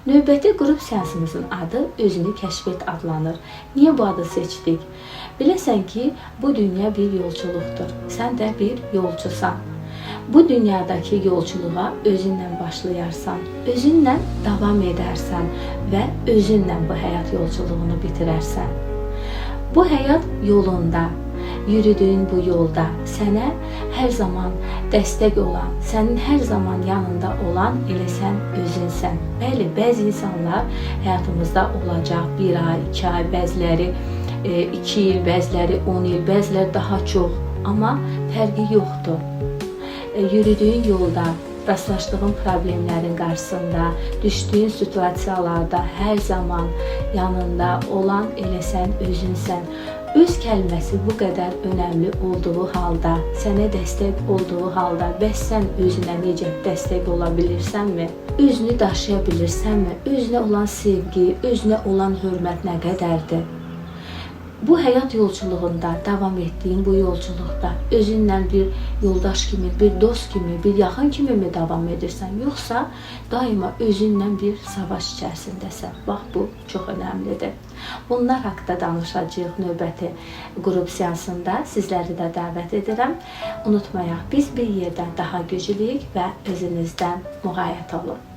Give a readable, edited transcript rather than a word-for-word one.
Növbəti qrup seansımızın adı Özünü Kəşf et adlanır. Niyə bu adı seçdik? Biləsən ki, bu dünya bir yolculuqdur. Sən də bir yolcusan. Bu dünyadakı yolculuğa özünlə başlayarsan, özünlə davam edərsən və özünlə bu həyat yolculuğunu bitirərsən. Bu həyat yolunda, yürüdüyün bu yolda sənə hər zaman dəstək olan, sənin hər zaman yanında olan elə sən özünsən. Bəli, bəzi insanlar həyatımızda olacaq 1 ay, 2 ay, bəziləri 2 il, bəziləri 10 il, bəziləri daha çox. Amma fərqi yoxdur. Yürüdüyün yolda, rastlaşdığın problemlərin qarşısında, düşdüyün situasiyalarda hər zaman yanında olan elə sən özünsən. Öz kəlməsi bu qədər önəmli olduğu halda, sənə dəstək olduğu halda, bəs sən özünə necə dəstək ola bilirsənmi? Özünü daşıya bilirsənmi? Özünə olan sevgi, özünə olan hörmət nə qədərdir? Bu həyat yolculuğunda, davam etdiyin bu yolculuqda özünlə bir yoldaş kimi, bir dost kimi, bir yaxın kimi mi davam edirsən? Yoxsa daima özünlə bir savaş içərisindəsən. Bax, bu çox önəmlidir. Bunlar haqqında danışacağıq növbəti qrup seansında. Sizləri də dəvət edirəm. Unutmayaq, biz bir yerdən daha güclüyük və özünüzdən müğayət olun.